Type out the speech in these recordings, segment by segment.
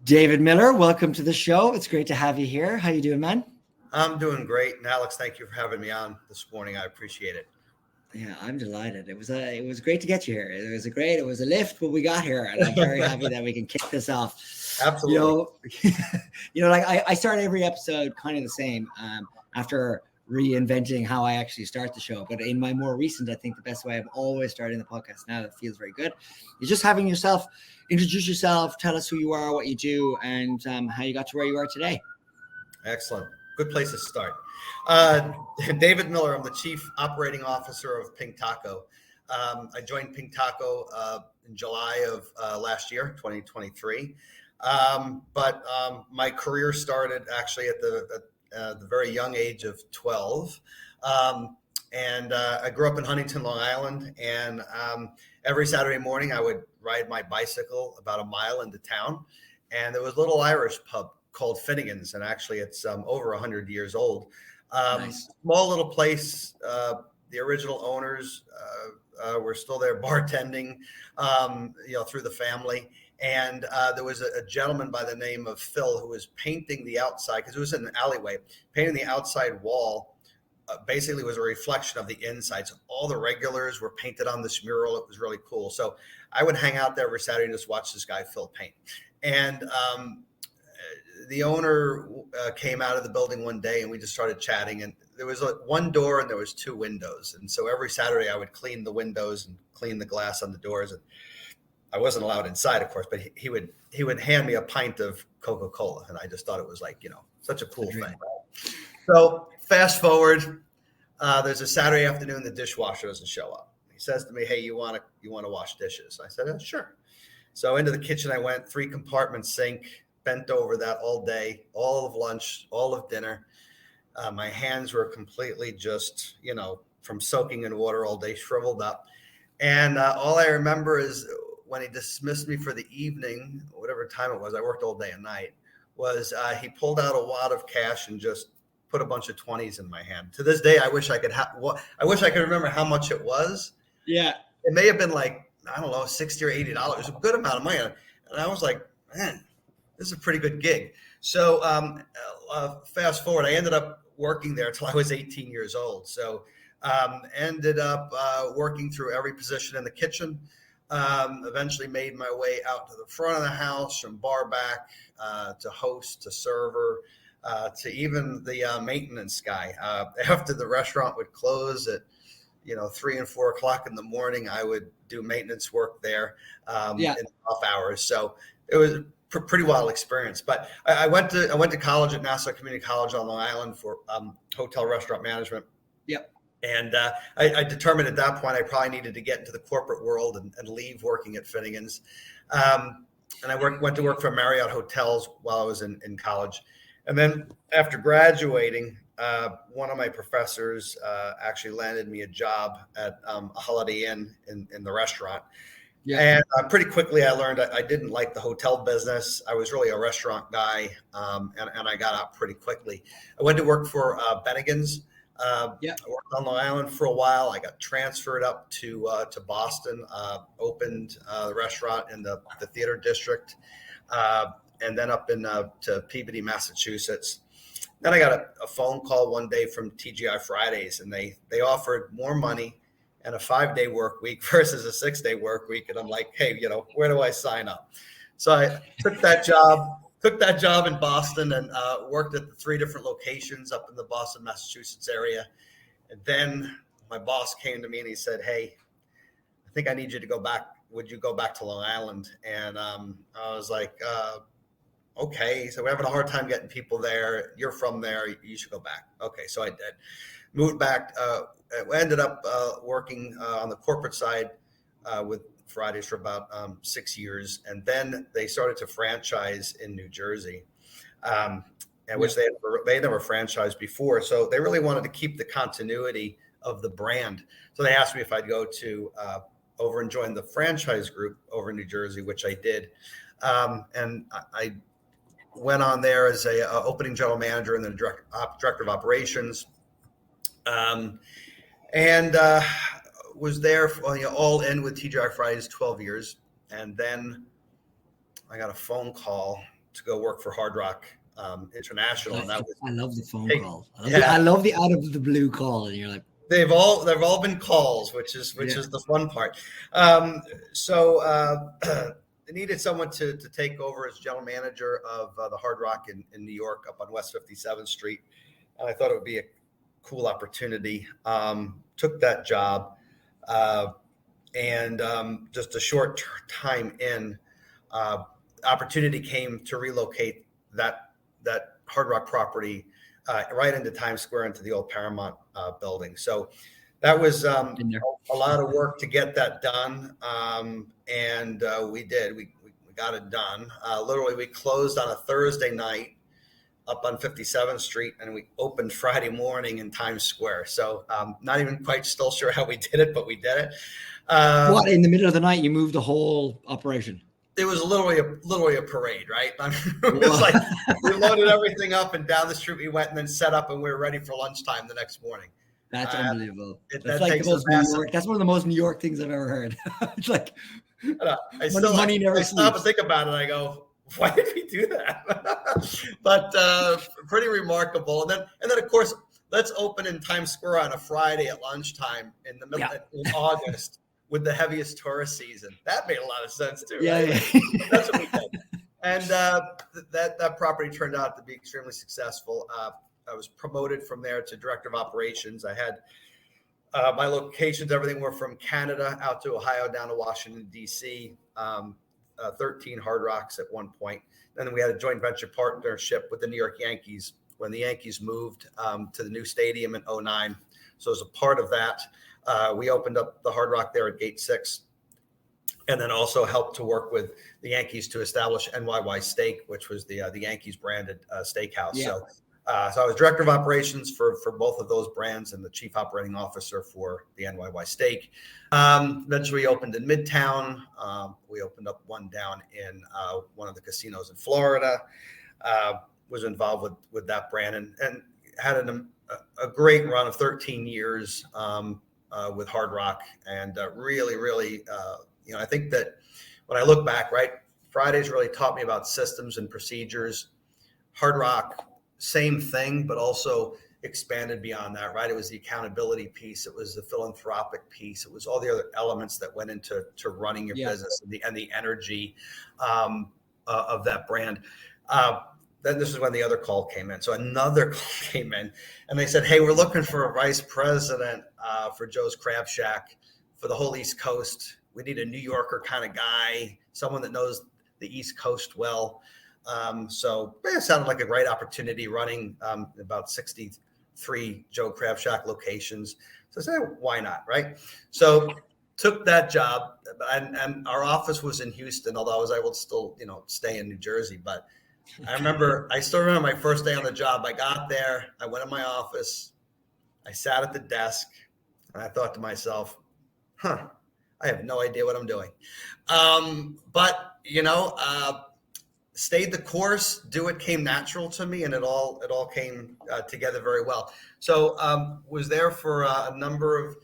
David Miller, welcome to the show. It's great to have you here. How you doing, man? I'm doing great. And Alex, thank you for having me on this morning. I appreciate it. Yeah, I'm delighted. It was great to get you here. It was a lift, but we got here, and I'm very happy that we can kick this off. You Absolutely. know, like I start every episode kind of the same. After reinventing how I actually start the show, but in my more recent, I think the best way I've always started the podcast now that feels very good is just having yourself introduce yourself, tell us who you are, what you do, and how you got to where you are today. Excellent. Good place to start. David Miller, I'm the Chief Operating Officer of Pink Taco. I joined Pink Taco in July of last year, 2023. But my career started actually at the very young age of 12. And I grew up in Huntington, Long Island. And every Saturday morning, I would ride my bicycle about a mile into town. And there was a little Irish pub called Finnegan's, and actually it's over 100 years old. Nice. Small little place. The original owners were still there bartending, through the family. And there was a gentleman by the name of Phil who was painting the outside, because it was in an alleyway, painting the outside wall. Basically was a reflection of the inside. So all the regulars were painted on this mural. It was really cool. So I would hang out there every Saturday and just watch this guy Phil paint. And the owner came out of the building one day and we just started chatting, and there was one door and there was two windows. And so every Saturday I would clean the windows and clean the glass on the doors. And I wasn't allowed inside, of course, but he would hand me a pint of Coca-Cola. And I just thought it was such a cool thing. So fast forward, there's a Saturday afternoon, the dishwasher doesn't show up. He says to me, "Hey, you want to wash dishes?" I said, "Sure." So into the kitchen I went, 3-compartment sink, bent over that all day, all of lunch, all of dinner. My hands were completely just, from soaking in water all day, shriveled up. And all I remember is when he dismissed me for the evening, whatever time it was, I worked all day and night, was he pulled out a wad of cash and just put a bunch of 20s in my hand. To this day, I wish I could remember how much it was. Yeah. It may have been like, I don't know, $60 or $80. It was a good amount of money. And I was like, man, this is a pretty good gig. So fast forward, I ended up working there until I was 18 years old. So ended up working through every position in the kitchen. Eventually made my way out to the front of the house, from bar back to host to server to even the maintenance guy. After the restaurant would close at 3 and 4 o'clock in the morning, I would do maintenance work there in off hours. So it was pretty wild experience. But I went to college at Nassau Community College on Long Island for hotel restaurant management. Yep. And I determined at that point I probably needed to get into the corporate world and leave working at Finnegan's. And I went to work for Marriott Hotels while I was in college. And then after graduating, one of my professors actually landed me a job at a Holiday Inn in the restaurant. Yeah. And pretty quickly I learned I didn't like the hotel business. I was really a restaurant guy, and I got out pretty quickly. I went to work for Bennigan's. I worked on Long Island for a while. I got transferred up to Boston, opened the restaurant in the theater district, and then up to Peabody, Massachusetts. Then I got a phone call one day from TGI Fridays, and they offered more money and a 5-day work week versus a 6-day work week. And I'm like, hey, where do I sign up? So I took that job in Boston and worked at the 3 different locations up in the Boston, Massachusetts area. And then my boss came to me and he said, hey, I think I need you to go back. Would you go back to Long Island? And I was like, okay. So we're having a hard time getting people there. You're from there. You should go back. Okay. So I did. Moved back. Ended up working on the corporate side with Fridays for about 6 years. And then they started to franchise in New Jersey, which they never franchised before. So they really wanted to keep the continuity of the brand. So they asked me if I'd go to over and join the franchise group over in New Jersey, which I did. And I went on there as a opening general manager and then director of operations. And was there all in with TGI Fridays 12 years. And then I got a phone call to go work for Hard Rock International. And that was, I love the phone call. I love the out of the blue call, and you're like, they've all been calls, which is the fun part. So they needed someone to take over as general manager of the Hard Rock in New York, up on West 57th Street. And I thought it would be a cool opportunity. Took that job, and just a short time in, opportunity came to relocate that Hard Rock property right into Times Square, into the old Paramount building. So that was a lot of work to get that done, and we did. We got it done. Literally, we closed on a Thursday night up on 57th Street, and we opened Friday morning in Times Square. So not even quite still sure how we did it, but we did it. What, in the middle of the night you moved the whole operation? It was literally a parade, right? It was like we loaded everything up, and down the street we went, and then set up, and we were ready for lunchtime the next morning. That's unbelievable. That's like the most New York. That's one of the most New York things I've ever heard. It's like I stop and think about it. I go, why did we do that? But pretty remarkable. And then of course, let's open in Times Square on a Friday at lunchtime in the middle in August with the heaviest tourist season. That made a lot of sense too. Yeah, right? That's what we did. And that property turned out to be extremely successful. I was promoted from there to director of operations. I had my locations, everything were from Canada out to Ohio, down to Washington, D.C., 13 Hard Rocks at one point. Then we had a joint venture partnership with the New York Yankees when the Yankees moved to the new stadium in 2009. So as a part of that, we opened up the Hard Rock there at Gate 6, and then also helped to work with the Yankees to establish NYY Steak, which was the Yankees branded steakhouse. Yeah. So I was director of operations for both of those brands and the chief operating officer for the NYY Steak. Eventually opened in Midtown. We opened up one down in one of the casinos in Florida. Was involved with that brand and had a great run of 13 years with Hard Rock, and really, I think that when I look back, right, Fridays really taught me about systems and procedures. Hard Rock, same thing, but also expanded beyond that, right? It was the accountability piece. It was the philanthropic piece. It was all the other elements that went into running your business and the energy of that brand. Then this is when the other call came in. So another call came in, and they said, hey, we're looking for a vice president for Joe's Crab Shack for the whole East Coast. We need a New Yorker kind of guy, someone that knows the East Coast well. So it sounded like a great opportunity, running about 63 Joe Crab Shack locations. So I said, why not, right? So took that job, and our office was in Houston, although I was able to still, stay in New Jersey. But I still remember my first day on the job. I got there, I went in my office, I sat at the desk, and I thought to myself, I have no idea what I'm doing. But stayed the course. Do it came natural to me, and it all came together very well. So was there for a number of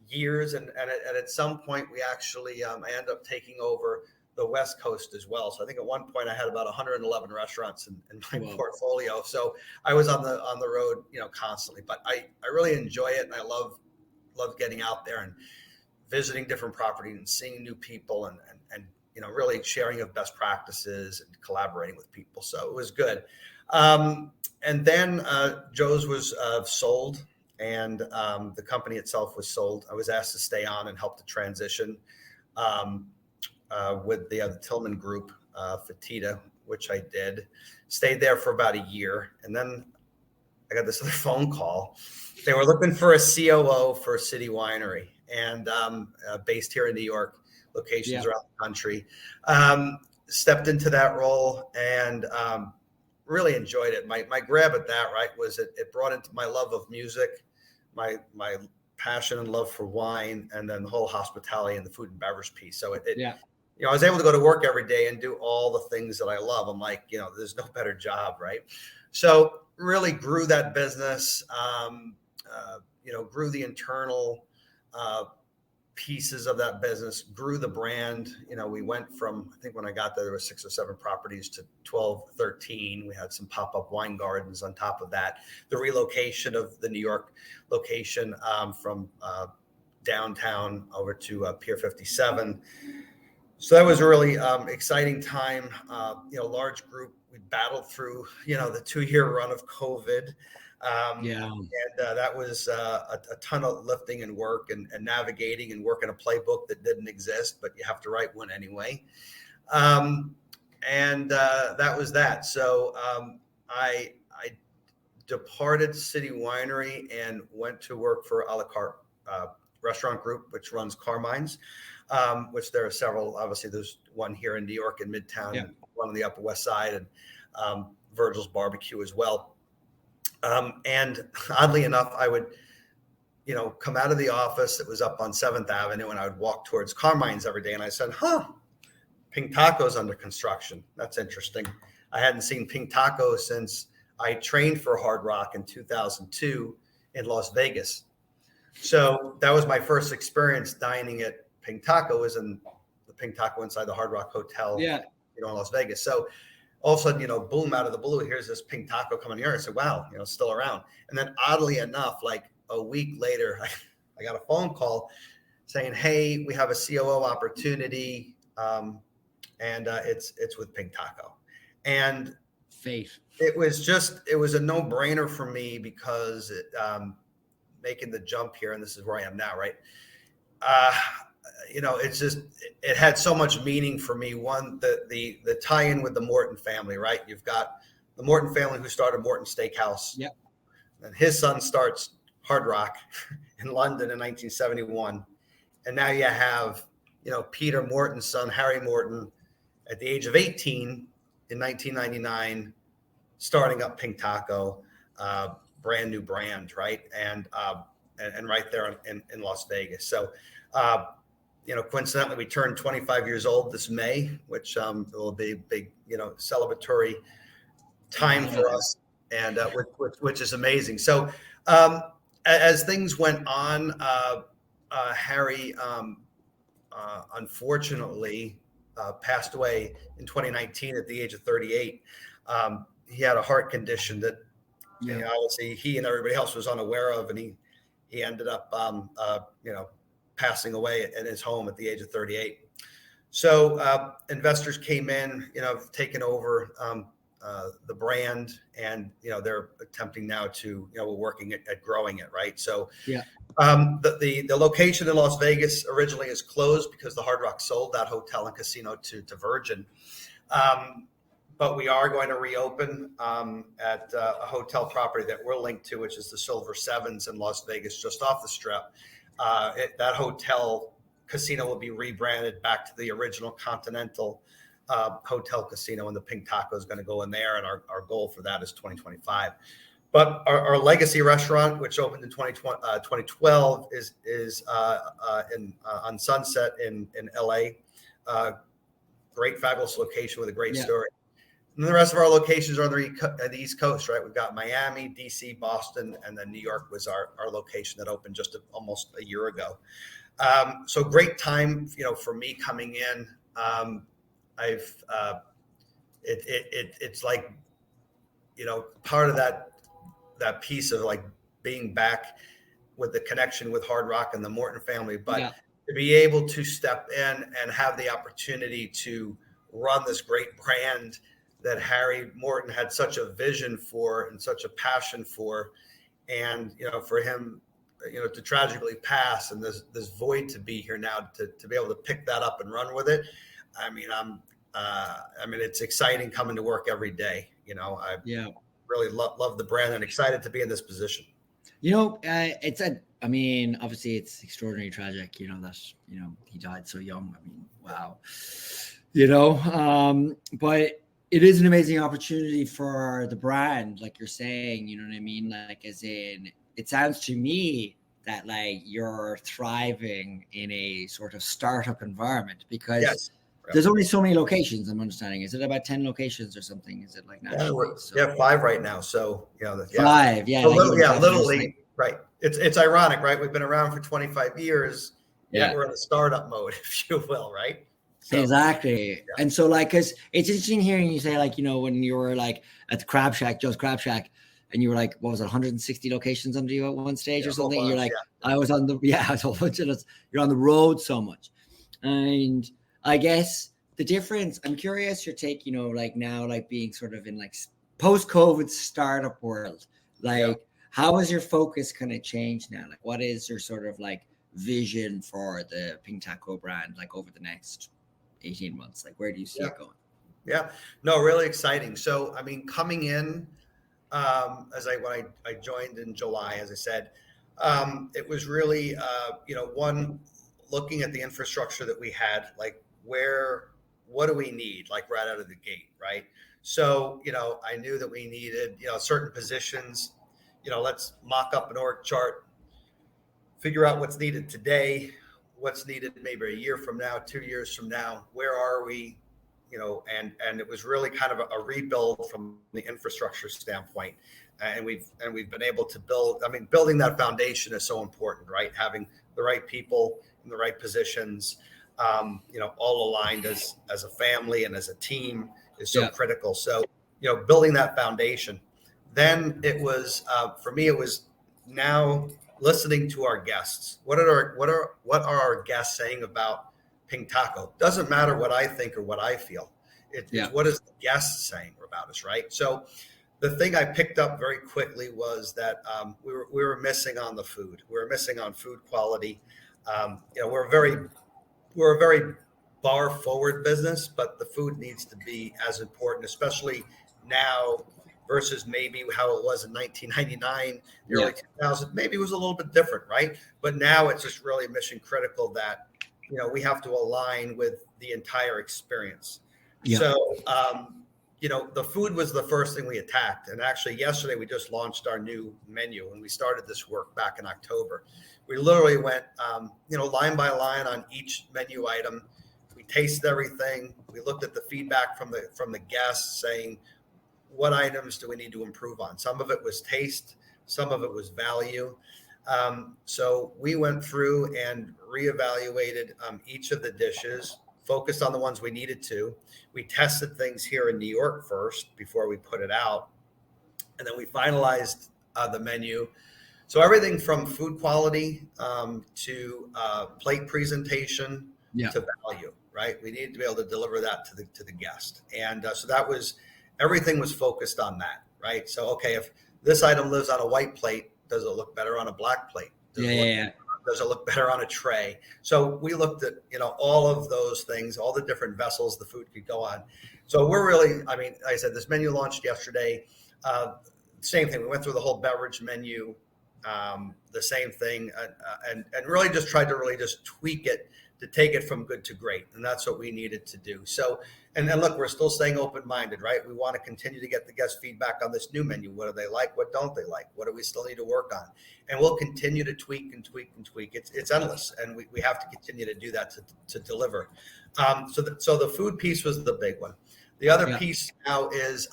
years, and at some point we actually I ended up taking over the West Coast as well. So I think at one point I had about 111 restaurants in my portfolio. So I was on the road, constantly. But I really enjoy it, and I love getting out there and visiting different properties and seeing new people and really sharing of best practices and collaborating with people. So it was good. And then Joe's was sold, and the company itself was sold. I was asked to stay on and help to transition with the Tillman Group, Fatita, which I did. Stayed there for about a year. And then I got this other phone call. They were looking for a COO for a city winery, and based here in New York, locations around the country. Stepped into that role and really enjoyed it. My grab at that, right, was it brought into my love of music, my passion and love for wine, and then the whole hospitality and the food and beverage piece. So I was able to go to work every day and do all the things that I love. I'm like, there's no better job, right? So really grew that business, grew the internal pieces of that business, grew the brand. We went from, I think when I got there were 6 or 7 properties to 12, 13. We had some pop-up wine gardens on top of that. The relocation of the New York location from downtown over to Pier 57. So that was a really exciting time. Large group. We battled through, the 2-year run of COVID. And that was a ton of lifting and work and navigating and working a playbook that didn't exist, but you have to write one anyway. And that was that. So I departed City Winery and went to work for A La Carte Restaurant Group, which runs Carmine's, which there are several. Obviously, there's one here in New York in Midtown, one on the Upper West Side, and Virgil's Barbecue as well. And oddly enough, I would, come out of the office that was up on 7th Avenue, and I would walk towards Carmine's every day. And I said, Pink Taco's under construction. That's interesting. I hadn't seen Pink Taco since I trained for Hard Rock in 2002 in Las Vegas. So that was my first experience dining at Pink Taco, was in the Pink Taco inside the Hard Rock Hotel, in Las Vegas. So all of a sudden, boom, out of the blue, here's this Pink Taco coming here. I said, wow, still around. And then oddly enough, like a week later, I got a phone call saying, hey, we have a COO opportunity. And it's with Pink Taco. And faith. It was a no brainer for me because making the jump here, and this is where I am now, right? It had so much meaning for me. One, the tie-in with the Morton family, right? You've got the Morton family who started Morton Steakhouse. Yep. And his son starts Hard Rock in London in 1971. And now you have, Peter Morton's son, Harry Morton, at the age of 18 in 1999, starting up Pink Taco, brand new brand, right? And right there in Las Vegas. So, coincidentally, we turned 25 years old this May, which will be a big, celebratory time for us, and which is amazing. So, as things went on, Harry unfortunately passed away in 2019 at the age of 38. He had a heart condition that, obviously, he and everybody else was unaware of, and he ended up, passing away in his home at the age of 38. So investors came in, taken over the brand, and they're attempting now to, we're working at growing it, right? So the location in Las Vegas originally is closed because the Hard Rock sold that hotel and casino to Virgin. But we are going to reopen at a hotel property that we're linked to, which is the Silver Sevens in Las Vegas, just off the Strip. That hotel casino will be rebranded back to the original Continental Hotel Casino, and the Pink Taco is going to go in there. And our goal for that is 2025. But our legacy restaurant, which opened in 2012, is on Sunset in LA. Great, fabulous location with a great story. And the rest of our locations are on the East Coast, right? We've got Miami, DC, Boston, and then New York was our location that opened just almost a year ago. So great time, for me coming in. It's like, part of that piece of like being back with the connection with Hard Rock and the Morton family, but to be able to step in and have the opportunity to run this great brand that Harry Morton had such a vision for and such a passion for, and for him, to tragically pass, and this void to be here now to be able to pick that up and run with it. It's exciting coming to work every day. I really love the brand and excited to be in this position. Obviously it's extraordinarily tragic, that, he died so young. Wow. But it is an amazing opportunity for the brand, like you're saying, you know what I mean? Like, as in, it sounds to me that like you're thriving in a sort of startup environment because there's only so many locations. I'm understanding. Is it about 10 locations or something? Is it like nationally? Yeah, 5 right now. So 5, literally, right. It's ironic, right? We've been around for 25 years, yet we're in the startup mode, if you will, right? So, exactly. And so like, cause it's interesting hearing you say like, when you were like at the Crab Shack, Joe's Crab Shack, and you were like, what was it, 160 locations under you at one stage or something? You're like, I was on the, I was a whole bunch of us. You're on the road so much. And I guess the difference, I'm curious your take, like now, like being sort of in like post-COVID startup world, like how has your focus kind of changed now? Like what is your sort of like vision for the Pink Taco brand, like over the next 18 months? Like where do you see it going? Yeah, no, really exciting. So, I mean, coming in, when I joined in July, as I said, it was really, one, looking at the infrastructure that we had, like what do we need, like right out of the gate, right? So, I knew that we needed, certain positions, let's mock up an org chart, figure out what's needed today, what's needed maybe a year from now, 2 years from now, where are we, and it was really kind of a rebuild from the infrastructure standpoint. And we've been able to building that foundation is so important, right? Having the right people in the right positions, all aligned as a family and as a team is so critical. So, building that foundation. Then it was, for me, it was now listening to our guests. What are our guests saying about Pink Taco? Doesn't matter what I think or what I feel. It's what is the guest saying about us, right? So the thing I picked up very quickly was that we were missing on the food. We were missing on food quality. We're a very bar forward business, but the food needs to be as important, especially now versus maybe how it was in 1999, the early 2000s. Maybe it was a little bit different, right? But now it's just really mission critical that we have to align with the entire experience. So, the food was the first thing we attacked. And actually yesterday we just launched our new menu and we started this work back in October. We literally went, line by line on each menu item. We tasted everything. We looked at the feedback from the guests saying, what items do we need to improve on? Some of it was taste, some of it was value. So we went through and reevaluated each of the dishes, focused on the ones we needed to. We tested things here in New York first before we put it out. And then we finalized the menu. So everything from food quality to plate presentation to value, right? We needed to be able to deliver that to the guest. And so everything was focused on that, right? So, okay, if this item lives on a white plate, does it look better on a black plate? Does it look better on a tray? So we looked at, all of those things, all the different vessels the food could go on. So we're really, like I said, this menu launched yesterday. Same thing. We went through the whole beverage menu, the same thing, and really just tried to really just tweak it to take it from good to great. And that's what we needed to do. So, and look, we're still staying open-minded, right? We want to continue to get the guest feedback on this new menu. What do they like? What don't they like? What do we still need to work on? And we'll continue to tweak and tweak and tweak. It's endless. And we have to continue to do that to deliver. So the food piece was the big one. The other piece now is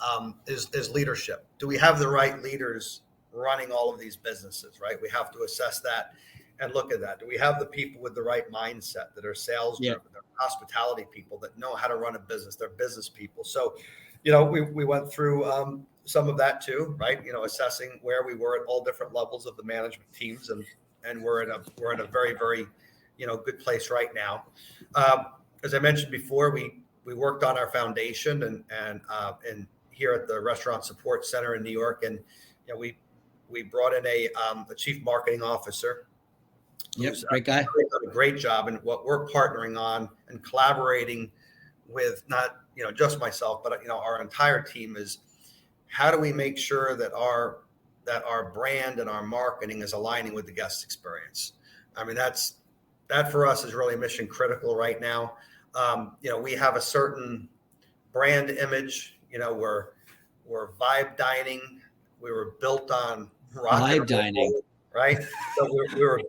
leadership. Do we have the right leaders running all of these businesses, right? We have to assess that and look at that. Do we have the people with the right mindset that are sales driven, they're hospitality people that know how to run a business, they're business people. So, we went through some of that too, right? Assessing where we were at all different levels of the management teams, and we're in a very, very, good place right now. As I mentioned before, we worked on our foundation and here at the Restaurant Support Center in New York, and we brought in a chief marketing officer. Great guy. Done a great job. And what we're partnering on and collaborating with, not just myself, but our entire team, is how do we make sure that our brand and our marketing is aligning with the guest experience? I mean, that for us is really mission critical right now. We have a certain brand image. We're vibe dining. We were built on vibe dining. Right. So we were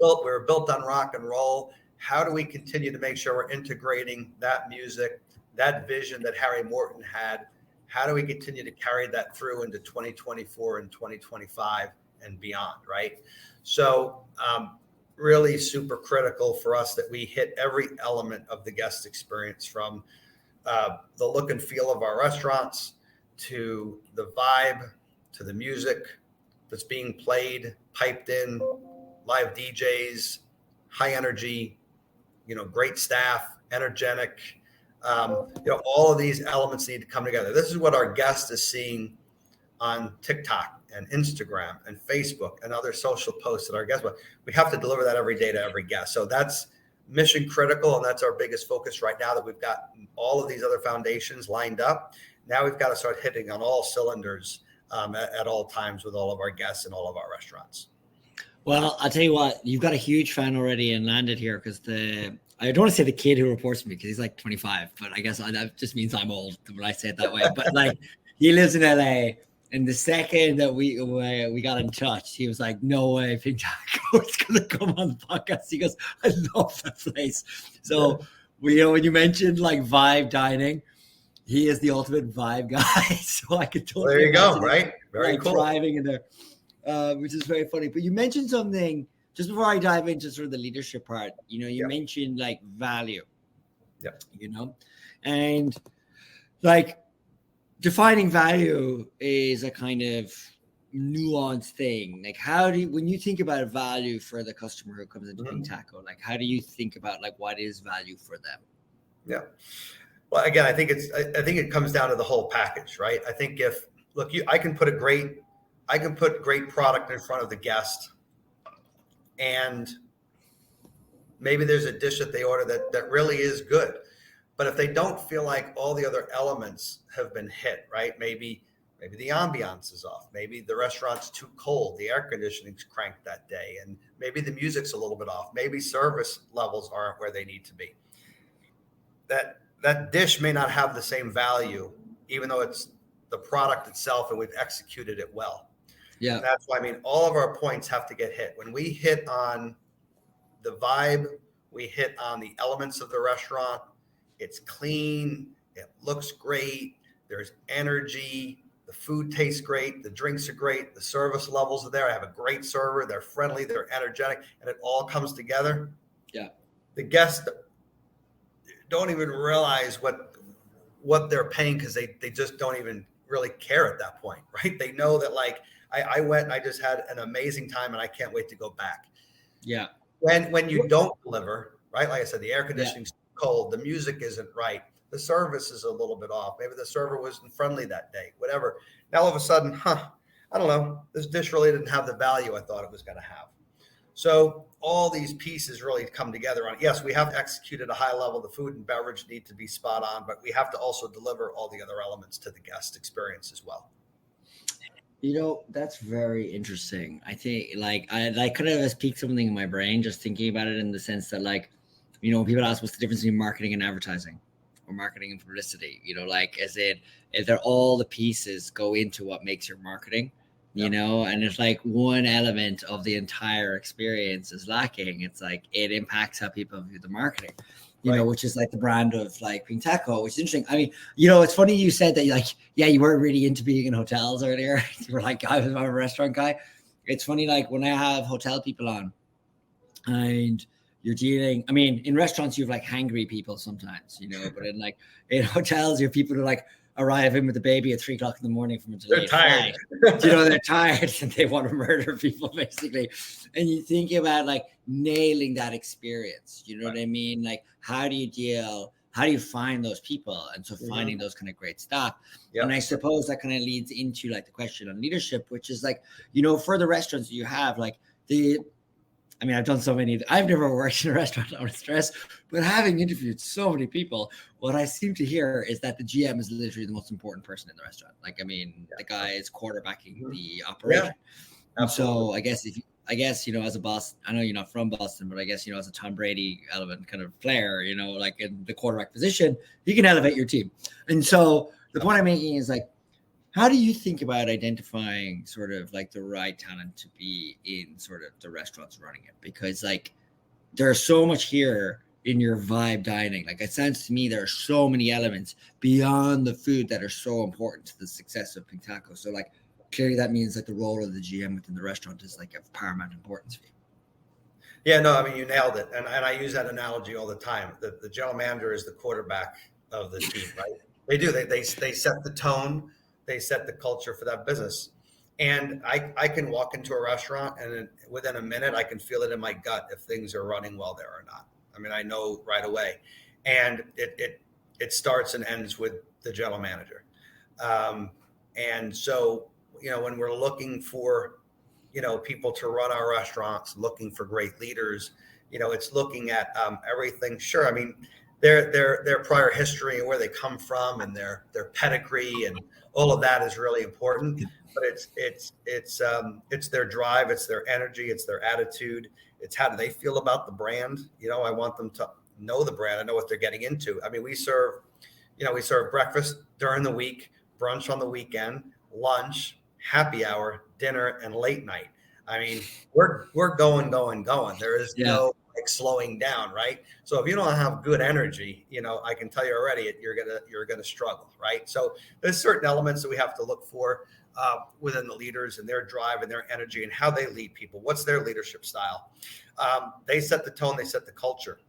built on rock and roll. How do we continue to make sure we're integrating that music, that vision that Harry Morton had? How do we continue to carry that through into 2024 and 2025 and beyond? Right. So really super critical for us that we hit every element of the guest experience, from the look and feel of our restaurants to the vibe, to the music that's being played, piped in, live DJs, high energy, great staff, energetic. All of these elements need to come together. This is what our guest is seeing on TikTok and Instagram and Facebook and other social posts that our guests, we have to deliver that every day to every guest. So that's mission critical. And that's our biggest focus right now, that we've got all of these other foundations lined up. Now we've got to start hitting on all cylinders at all times with all of our guests and all of our restaurants. Well, I'll tell you what, you've got a huge fan already and landed here, because I don't want to say the kid who reports to me, because he's like 25, but I guess that just means I'm old when I say it that way. But like, he lives in LA. And the second that we got in touch, he was like, "No way, Pink Taco is going to come on the podcast." He goes, "I love that place." So, when you mentioned like vibe dining, he is the ultimate vibe guy. So I could totally. There you go, right? Very like, cool. Thriving in there, which is very funny. But you mentioned something just before I dive into sort of the leadership part. You mentioned like value. Yeah. And like, defining value is a kind of nuanced thing. Like, when you think about value for the customer who comes into Pink Taco, like, how do you think about like what is value for them? Yeah. Well, again, I think it comes down to the whole package, right? I think I can put great product in front of the guest, and maybe there's a dish that they order that really is good. But if they don't feel like all the other elements have been hit, right? Maybe the ambiance is off. Maybe the restaurant's too cold. The air conditioning's cranked that day. And maybe the music's a little bit off. Maybe service levels aren't where they need to be. That dish may not have the same value, even though it's the product itself and we've executed it well. Yeah. And that's why, all of our points have to get hit. When we hit on the vibe, we hit on the elements of the restaurant. It's clean. It looks great. There's energy. The food tastes great. The drinks are great. The service levels are there. I have a great server. They're friendly. They're energetic. And it all comes together. Yeah. The guests don't even realize what they're paying, because they just don't even really care at that point, right? They know that, like, I went and I just had an amazing time and I can't wait to go back. Yeah. When you don't deliver, right? Like I said, the air conditioning's cold, the music isn't right, the service is a little bit off, maybe the server wasn't friendly that day, whatever. Now all of a sudden, I don't know, this dish really didn't have the value I thought it was going to have. So all these pieces really come together on, yes, we have executed a high level. The food and beverage need to be spot on, but we have to also deliver all the other elements to the guest experience as well. That's very interesting. I think I kind of has piqued something in my brain just thinking about it, in the sense that, like, when people ask what's the difference between marketing and advertising, or marketing and publicity, if they're all the pieces go into what makes your marketing, and it's like one element of the entire experience is lacking. It's like it impacts how people view the marketing, which is like the brand of like Pink Taco, which is interesting. It's funny you said that you weren't really into being in hotels earlier. You were like, I'm a restaurant guy. It's funny, like when I have hotel people on and you're dealing, in restaurants, you have like hangry people sometimes, but in hotels, you have people who like arrive in with the baby at 3:00 in the morning from a delayed flight. They're tired and they want to murder people basically. And you think about like nailing that experience, what I mean? Like, how do you find those people? And so finding those kind of great staff. Yep. And I suppose that kind of leads into like the question on leadership, which is like, for the restaurants that you have, like I've done so many. I've never worked in a restaurant, I want to stress, but having interviewed so many people, what I seem to hear is that the GM is literally the most important person in the restaurant. The guy is quarterbacking the operation. Yeah, so I guess as a boss, I know you're not from Boston, but I guess, as a Tom Brady element kind of player, like in the quarterback position, he can elevate your team. And so the point I'm making is like, how do you think about identifying sort of like the right talent to be in sort of the restaurants running it? Because like there's so much here in your vibe dining. Like it sounds to me there are so many elements beyond the food that are so important to the success of Pink Taco. So like clearly that means that the role of the GM within the restaurant is like of paramount importance for you. Yeah, no, I mean, you nailed it. And I use that analogy all the time. The general manager is the quarterback of the team, right? They do. They set the tone. They set the culture for that business. And I can walk into a restaurant and within a minute, I can feel it in my gut if things are running well there or not. I mean, I know right away. And it starts and ends with the general manager. And so, when we're looking for people to run our restaurants, looking for great leaders, it's looking at everything. Sure, I mean, their prior history and where they come from and their pedigree and all of that is really important. But it's their drive, it's their energy, it's their attitude, it's how do they feel about the brand. I want them to know the brand and know what they're getting into. I mean, we serve breakfast during the week, brunch on the weekend, lunch, happy hour, dinner, and late night. I mean, we're going. There is no slowing down, right? So if you don't have good energy, I can tell you already, you're gonna struggle, right? So there's certain elements that we have to look for within the leaders and their drive and their energy and how they lead people. What's their leadership style? They set the tone, they set the culture.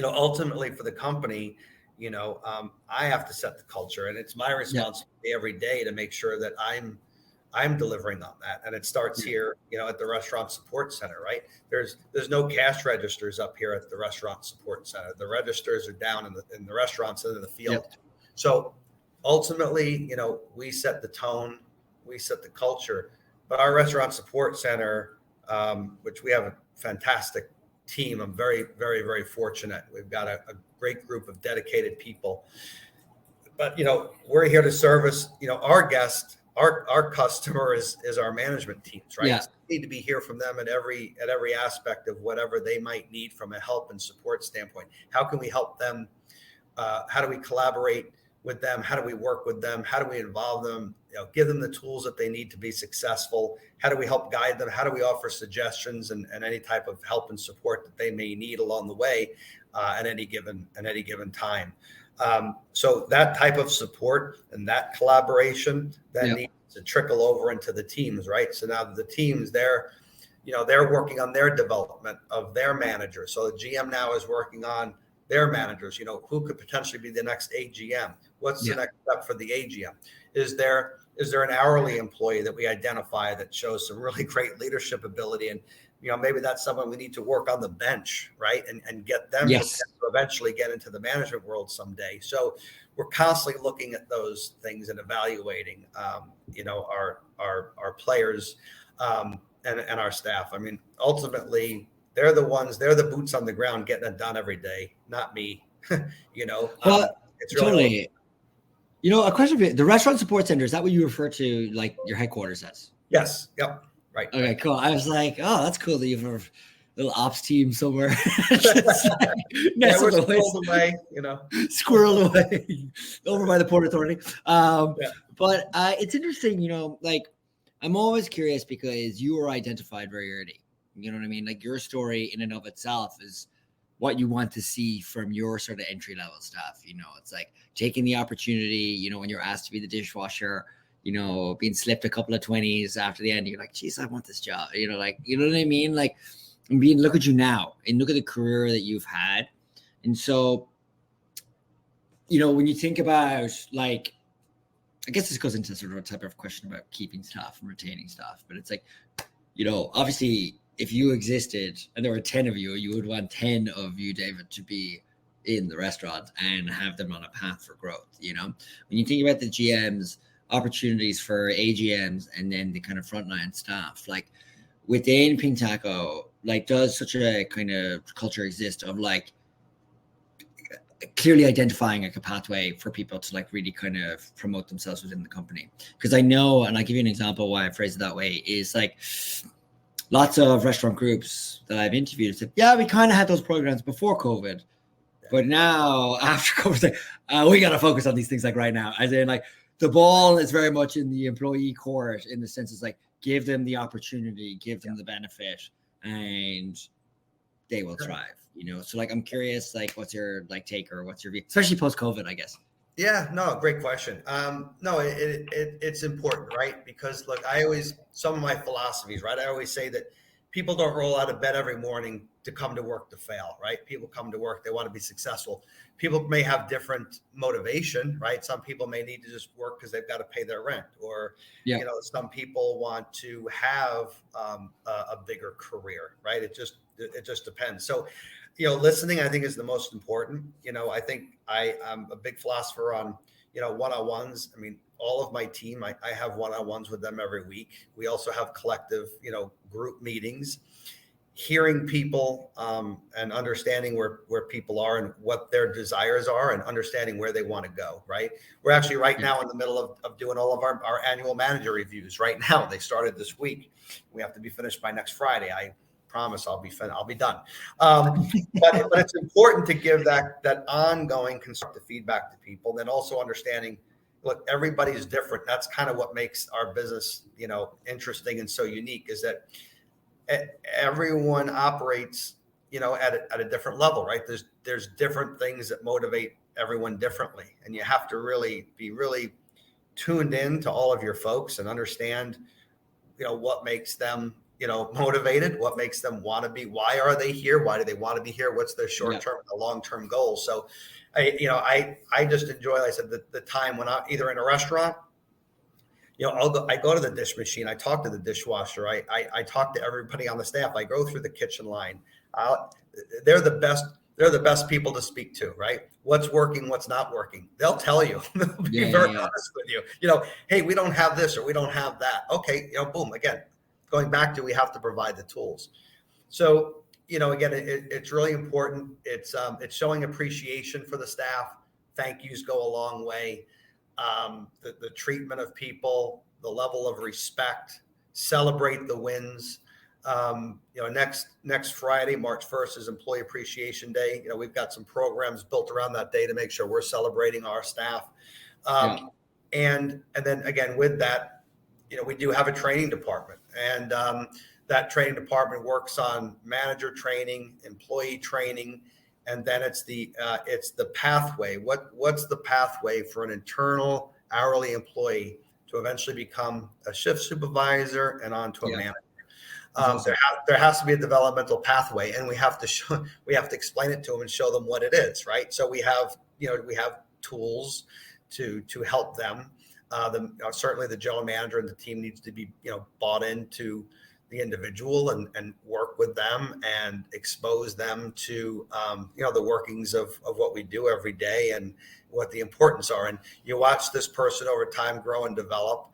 Ultimately for the company, I have to set the culture, and it's my responsibility every day to make sure that I'm delivering on that. And it starts here, at the restaurant support center, right? There's no cash registers up here at the restaurant support center. The registers are down in the restaurants and in the field. Yep. So ultimately, we set the tone, we set the culture, but our restaurant support center, which we have a fantastic team. I'm very, very, very fortunate. We've got a great group of dedicated people, but, we're here to service, our guest. Our customer is our management teams, right? Yeah. So we need to be here from them at every aspect of whatever they might need from a help and support standpoint. How can we help them? How do we collaborate with them? How do we work with them? How do we involve them? Give them the tools that they need to be successful. How do we help guide them? How do we offer suggestions and any type of help and support that they may need along the way at any given time? So that type of support and that collaboration that needs to trickle over into the teams, right? So now the teams, they're working on their development of their managers. So the GM now is working on their managers. Who could potentially be the next AGM? What's the next step for the AGM? Is there an hourly employee that we identify that shows some really great leadership ability? And maybe that's someone we need to work on the bench, right? And get them to eventually get into the management world someday. So we're constantly looking at those things and evaluating, our players and our staff. I mean, ultimately, they're the boots on the ground getting it done every day, not me. Well, it's really totally. A question for you. The restaurant support center, is that what you refer to like your headquarters as? Yes. Yep. Right. Okay, cool. I was like, oh, that's cool that you have a little ops team somewhere. We're squirreled away, Squirreled away over by the Port Authority. But it's interesting, I'm always curious because you were identified very early. You know what I mean? Like your story in and of itself is what you want to see from your sort of entry level stuff. It's like taking the opportunity, when you're asked to be the dishwasher, being slipped a couple of 20s after the end, you're like, geez, I want this job. You know what I mean? Like, look at you now and look at the career that you've had. And so, when you think about like, I guess this goes into sort of a type of question about keeping staff and retaining staff, but it's like, obviously if you existed and there were 10 of you, you would want 10 of you, David, to be in the restaurant and have them on a path for growth. When you think about the GMs, opportunities for AGMs and then the kind of frontline staff, like within Pink Taco, like does such a kind of culture exist of like clearly identifying like a pathway for people to like really kind of promote themselves within the company? Because I know, and I'll give you an example why I phrase it that way, is like lots of restaurant groups that I've interviewed said, yeah, we kind of had those programs before COVID, but now after COVID, we got to focus on these things like right now. As in like the ball is very much in the employee court in the sense it's like, give them the opportunity, give them the benefit, and they will thrive, So like, I'm curious, like, what's your like take or what's your view, especially post-COVID, I guess? Yeah, no, great question. No, it's important, right? Because look, some of my philosophies, right? I always say that people don't roll out of bed every morning to come to work to fail, right? People come to work, they want to be successful. People may have different motivation, right? Some people may need to just work because they've got to pay their rent, or some people want to have a bigger career, right? It just depends. So, listening, I think, is the most important. I think I'm a big philosopher on one-on-ones. I mean, all of my team, I have one-on-ones with them every week. We also have collective, group meetings. Hearing people and understanding where people are and what their desires are, and understanding where they want to go, right? We're actually right now in the middle of doing all of our annual manager reviews right now. They started this week. We have to be finished by next Friday. I promise I'll be done. But it's important to give that ongoing constructive feedback to people. And then also understanding, look, everybody's different. That's kind of what makes our business, interesting and so unique, is that everyone operates, at a different level, right? There's different things that motivate everyone differently. And you have to be really tuned in to all of your folks and understand, what makes them, motivated, what makes them want to be, why are they here? Why do they want to be here? What's their short-term and long-term goals? So I just enjoy, like I said, the time when I'm either in a restaurant, I go to the dish machine. I talk to the dishwasher. I talk to everybody on the staff. I go through the kitchen line. They're the best. They're the best people to speak to, right? What's working, what's not working. They'll tell you. They'll be very honest with you. Hey, we don't have this or we don't have that. Okay, boom. Again, going back to, we have to provide the tools. So, again, it's really important. It's showing appreciation for the staff. Thank yous go a long way. The treatment of people, the level of respect, celebrate the wins. Next Friday, March 1st, is Employee Appreciation Day. We've got some programs built around that day to make sure we're celebrating our staff. And then again, with that, we do have a training department, and that training department works on manager training, employee training. And then it's the pathway. What's the pathway for an internal hourly employee to eventually become a shift supervisor and onto a manager? There has to be a developmental pathway, and we have to explain it to them and show them what it is, right? So we have tools to help them. Certainly the general manager and the team needs to be bought into the individual and work with them and expose them to the workings of what we do every day and what the importance are. And you watch this person over time grow and develop,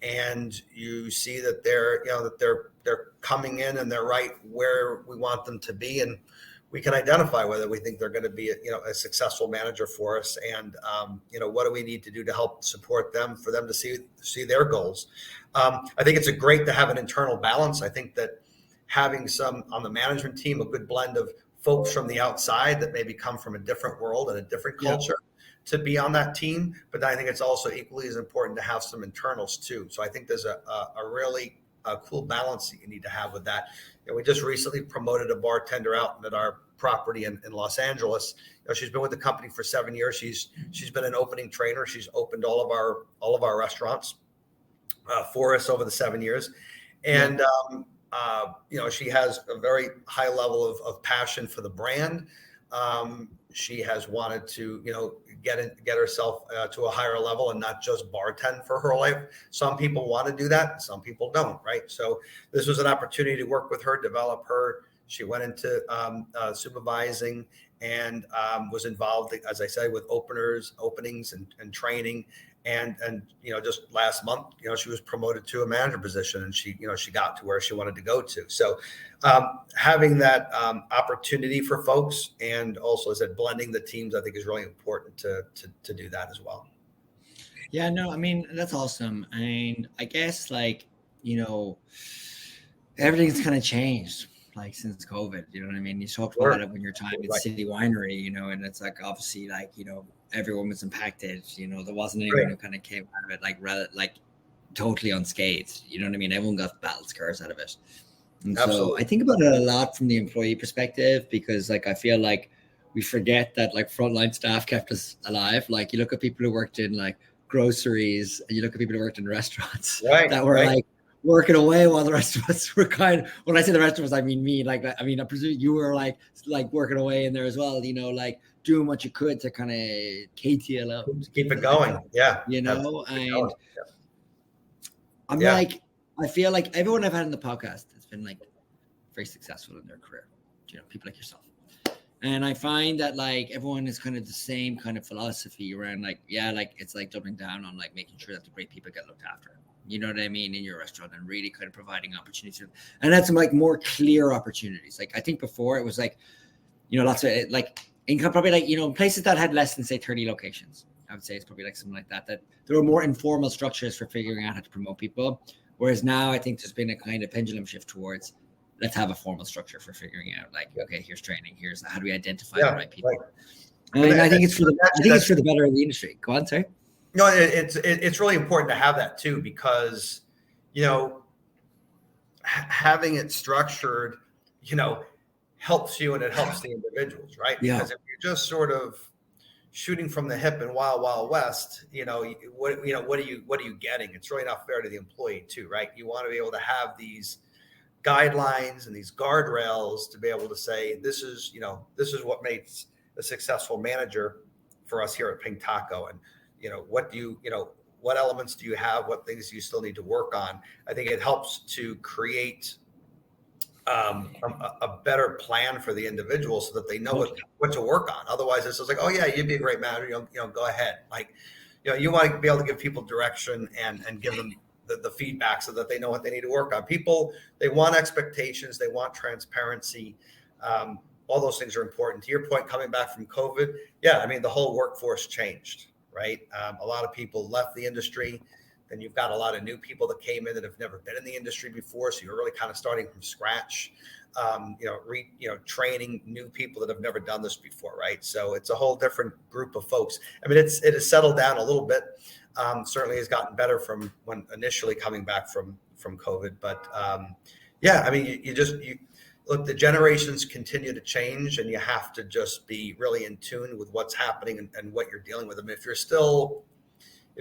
and you see that they're coming in and they're right where we want them to be, and we can identify whether we think they're going to be a successful manager for us, and what do we need to do to help support them, for them to see their goals. I think it's great to have an internal balance. I think that having some on the management team, a good blend of folks from the outside that maybe come from a different world and a different culture to be on that team. But I think it's also equally as important to have some internals too. So I think there's a really cool balance that you need to have with that. We just recently promoted a bartender out at our property in Los Angeles. She's been with the company for 7 years. She's been an opening trainer. She's opened all of our restaurants for us over the 7 years, and she has a very high level of passion for the brand. She has wanted to get herself to a higher level and not just bartend for her life. Some people want to do that, some people don't, right? So this was an opportunity to work with her, develop her. She went into supervising and was involved, as I said, with openings and training. And just last month, she was promoted to a manager position, and she got to where she wanted to go to. So having that opportunity for folks, and also, as I said, blending the teams, I think is really important to do that as well. Yeah, no, I mean, that's awesome. And I guess everything's kind of changed since COVID, you know what I mean? You talked about it when your time at City Winery, and it's obviously everyone was impacted, there wasn't anyone who kind of came out of it totally unscathed, you know what I mean? Everyone got battle scars out of it. And so I think about it a lot from the employee perspective, because I feel we forget that frontline staff kept us alive. You look at people who worked in groceries, and you look at people who worked in restaurants that were working away while the rest of us were when I say the rest of us, I mean me, like, I mean, I presume you were like working away in there as well, you know, like doing what you could to kind of KTLO. Keep it going. Yeah. You know, and I'm Yeah. like, I feel like everyone I've had in the podcast has been like very successful in their career, you know, people like yourself. And I find that like everyone is kind of the same kind of philosophy around like, yeah, like it's like doubling down on like making sure that the great people get looked after. You know what I mean, in your restaurant, and really kind of providing opportunities. And that's some like more clear opportunities. Like I think before it was like, you know, lots of like income, probably like, you know, places that had less than say 30 locations. I would say it's probably like something like that, that there were more informal structures for figuring out how to promote people. Whereas now I think there's been a kind of pendulum shift towards let's have a formal structure for figuring out like, okay, here's training, here's how do we identify the right people. Right. And I think it's for the better of the industry. Go on, sorry. No, it's really important to have that too, because, you know, having it structured, you know, helps you and it helps the individuals, right? Because if you're just sort of shooting from the hip and wild west, you know what are you getting? It's really not fair to the employee too, right? You want to be able to have these guidelines and these guardrails to be able to say, this is what makes a successful manager for us here at Pink Taco. And, you know, what elements do you have? What things do you still need to work on? I think it helps to create a better plan for the individual so that they know what to work on. Otherwise, it's just like, oh yeah, you'd be a great manager. You know, go ahead. Like, you know, you want to be able to give people direction and give them the feedback so that they know what they need to work on. People, they want expectations. They want transparency. All those things are important. To your point, coming back from COVID, yeah, I mean, the whole workforce changed, right? A lot of people left the industry. Then you've got a lot of new people that came in that have never been in the industry before. So you're really kind of starting from scratch, training new people that have never done this before, right? So it's a whole different group of folks. I mean, it has settled down a little bit. Certainly has gotten better from when initially coming back from COVID. But yeah, I mean, you look, the generations continue to change, and you have to just be really in tune with what's happening and what you're dealing with. I mean, if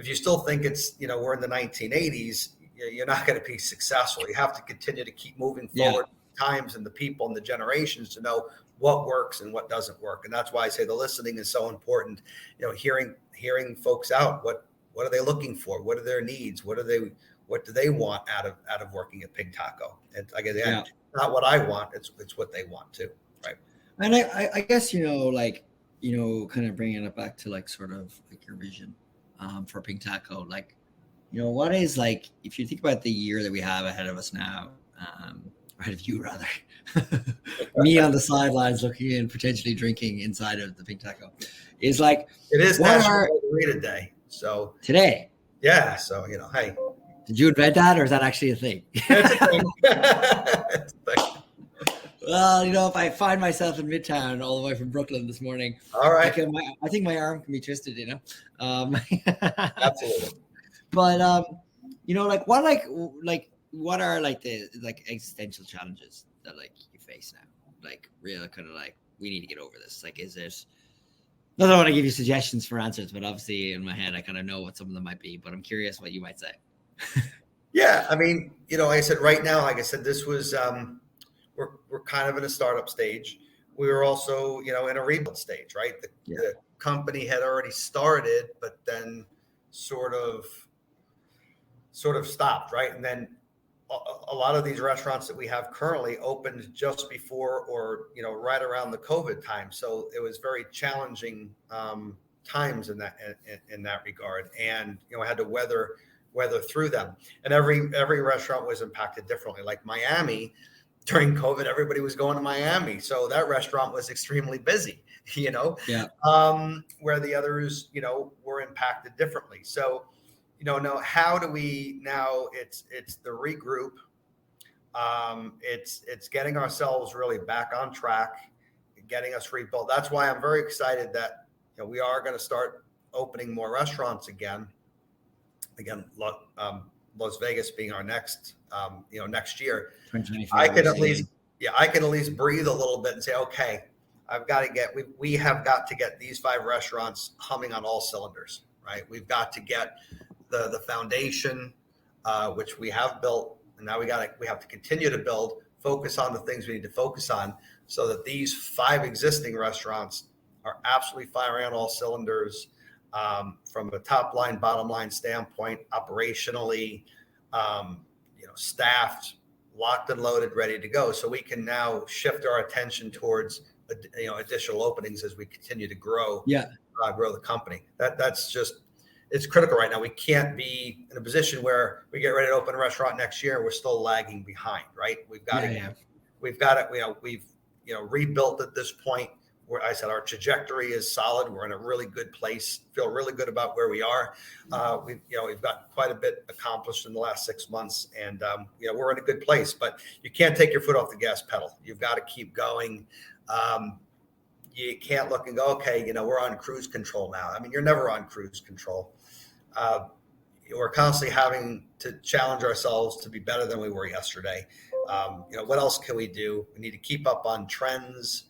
you still think it's, you know, we're in the 1980s, you're not going to be successful. You have to continue to keep moving forward times and the people and the generations to know what works and what doesn't work. And that's why I say the listening is so important. You know, hearing folks out, what are they looking for? What are their needs? What do they want out of working at Pink Taco? And again, not what I want, it's what they want too. Right. And I guess, you know, like, you know, kind of bringing it back to like sort of like your vision for Pink Taco, like, you know, what is like, if you think about the year that we have ahead of us now, ahead of you rather, me on the sidelines looking in, potentially drinking inside of the Pink Taco, is like, it is National Margarita Day. So today, yeah. So, you know, hey, did you invent that, or is that actually a thing? It's a thing. It's a thing. Well, you know, if I find myself in Midtown all the way from Brooklyn this morning, all right, I think my arm can be twisted, you know. Absolutely. But you know, like what are like the like existential challenges that like you face now? Like real kind of like, we need to get over this. Like, is it? Not that I want to give you suggestions for answers, but obviously in my head I kind of know what some of them might be. But I'm curious what you might say. Yeah, I mean, you know, like I said, right now, like I said, this was we're kind of in a startup stage. We were also, you know, in a rebuild stage, right? The company had already started, but then sort of stopped, right? And then a lot of these restaurants that we have currently opened just before or, you know, right around the COVID time. So it was very challenging times in that regard. And, you know, I had to weather through them. And every restaurant was impacted differently. Like Miami, during COVID, everybody was going to Miami. So that restaurant was extremely busy, you know, where the others, you know, were impacted differently. So, you know, now how do we now it's the regroup. It's getting ourselves really back on track, getting us rebuilt. That's why I'm very excited that, you know, we are going to start opening more restaurants again, Las Vegas being our next, next year. I can at least breathe a little bit and say, okay, we have got to get these 5 restaurants humming on all cylinders, right? We've got to get the foundation, which we have built, and now we have to continue to build, focus on the things we need to focus on, so that these 5 existing restaurants are absolutely firing on all cylinders, from a top line, bottom line standpoint, operationally, staffed, locked and loaded, ready to go. So we can now shift our attention towards additional openings as we continue to grow the company. That's just, it's critical right now. We can't be in a position where we get ready to open a restaurant next year and we're still lagging behind, right? We've got we've rebuilt at this point where I said our trajectory is solid. We're in a really good place, feel really good about where we are. We've got quite a bit accomplished in the last 6 months, and we're in a good place, but you can't take your foot off the gas pedal. You've got to keep going. You can't look and go, okay, we're on cruise control now. I mean, you're never on cruise control. We're constantly having to challenge ourselves to be better than we were yesterday. What else can we do? We need to keep up on trends.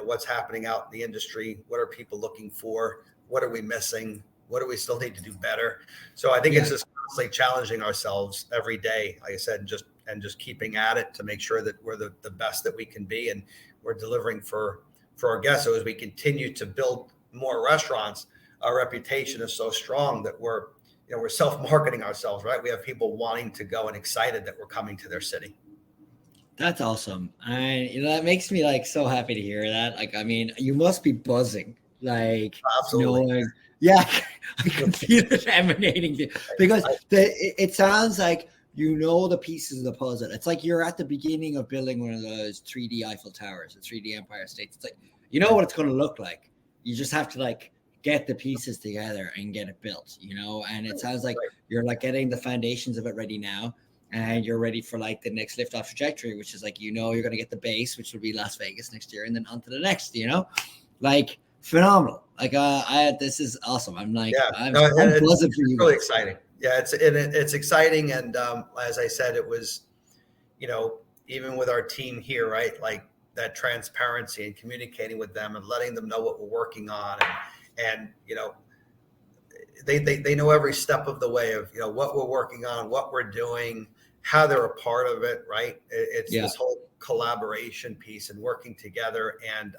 What's happening out in the industry? What are people looking for? What are we missing? What do we still need to do better? So I think it's just constantly challenging ourselves every day, like I said, and just keeping at it to make sure that we're the best that we can be, and we're delivering for our guests. So as we continue to build more restaurants, our reputation is so strong that we're self-marketing ourselves, right? We have people wanting to go and excited that we're coming to their city. That's awesome. And that makes me so happy to hear that. You must be buzzing. Absolutely. I can feel it emanating because it sounds like the pieces of the puzzle. It's like you're at the beginning of building one of those 3D Eiffel Towers, the 3D Empire States. It's like, what it's going to look like. You just have to get the pieces together and get it built, and it sounds like you're getting the foundations of it ready now, and you're ready for the next lift off trajectory, which is you're going to get the base, which will be Las Vegas next year, and then on to the next, phenomenal. This is awesome. I'm buzzing for you. Really exciting. Yeah, it's exciting. And as I said, it was, even with our team here, right? That transparency and communicating with them and letting them know what we're working on. And they know every step of the way of, what we're working on, what we're doing, how they're a part of it, right? It's this whole collaboration piece and working together. And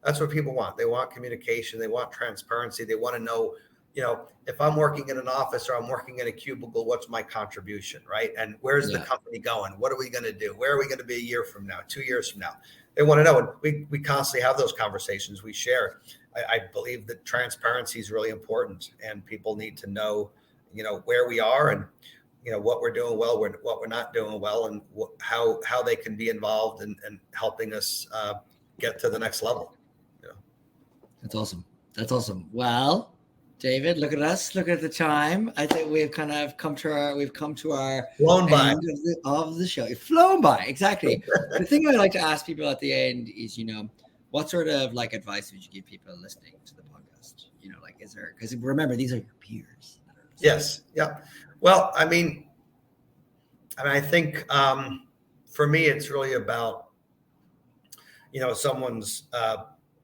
that's what people want. They want communication. They want transparency. They want to know, if I'm working in an office or I'm working in a cubicle, what's my contribution, right? And where's the company going? What are we going to do? Where are we going to be a year from now, 2 years from now? They want to know. And we constantly have those conversations. We share. I believe that transparency is really important, and people need to know, where we are and, what we're doing well, what we're not doing well, and how they can be involved in helping us get to the next level. That's awesome. Well, David, look at us. Look at the time. I think we've come to our flown by end of the show. It's flown by, exactly. The thing I like to ask people at the end is, what sort of advice would you give people listening to the podcast? Is there, because remember, these are your peers. Yes. Yeah. Well, I think for me, it's really about, someone's,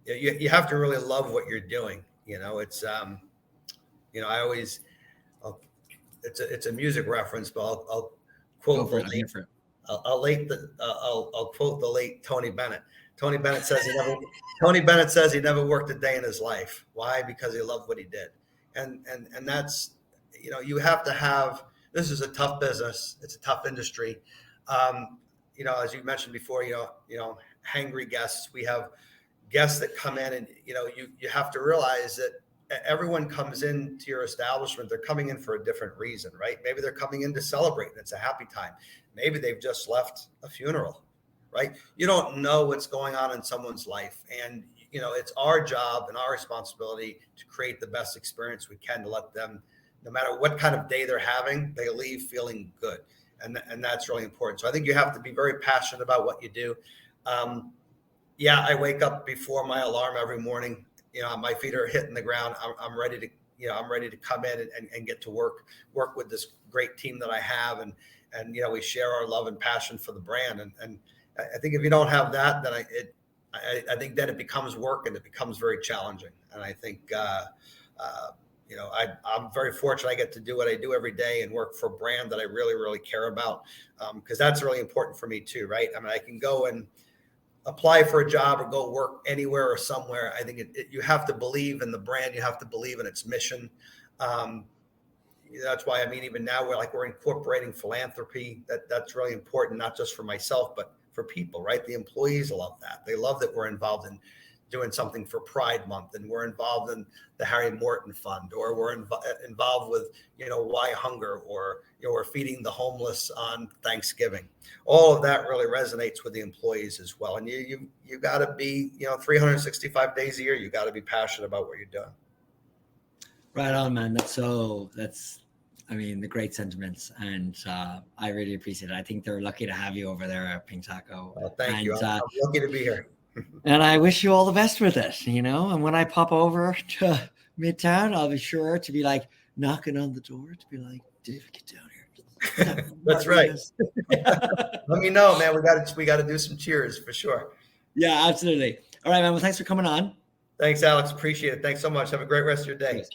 you have to really love what you're doing. It's, I always, it's a music reference, but I'll quote I'll quote the late Tony Bennett. Tony Bennett says he never worked a day in his life. Why? Because he loved what he did. And that's, you have to have, this is a tough business. It's a tough industry. As you mentioned before, hangry guests, we have guests that come in and, you have to realize that everyone comes into your establishment. They're coming in for a different reason, right? Maybe they're coming in to celebrate and it's a happy time. Maybe they've just left a funeral, right? You don't know what's going on in someone's life. And, it's our job and our responsibility to create the best experience we can to let them, no matter what kind of day they're having, they leave feeling good. And that's really important. So I think you have to be very passionate about what you do. I wake up before my alarm every morning. My feet are hitting the ground. I'm ready to come in and get to work with this great team that I have. And we share our love and passion for the brand. And I think if you don't have that, then I think then it becomes work and it becomes very challenging. And I think, I'm very fortunate. I get to do what I do every day and work for a brand that I really, really care about, because that's really important for me too, right? I mean, I can go and apply for a job or go work anywhere or somewhere. I think you have to believe in the brand. You have to believe in its mission. That's why, I mean, even now we're incorporating philanthropy. That's really important, not just for myself, but for people, right? The employees love that. They love that we're involved in doing something for Pride Month, and we're involved in the Harry Morton Fund, or we're involved with, Why Hunger, or, we're feeding the homeless on Thanksgiving. All of that really resonates with the employees as well. And you got to be, 365 days a year, you got to be passionate about what you're doing. Right on, man. The great sentiments, and I really appreciate it. I think they're lucky to have you over there at Pink Taco. Well, thank you. I'm lucky to be here. And I wish you all the best with it, and when I pop over to Midtown, I'll be sure to be like knocking on the door to be like, David, get down here. That's right. Let me know, man. We got to do some cheers for sure. Yeah, absolutely. All right, man. Well, thanks for coming on. Thanks, Alex. Appreciate it. Thanks so much. Have a great rest of your day. Cheers.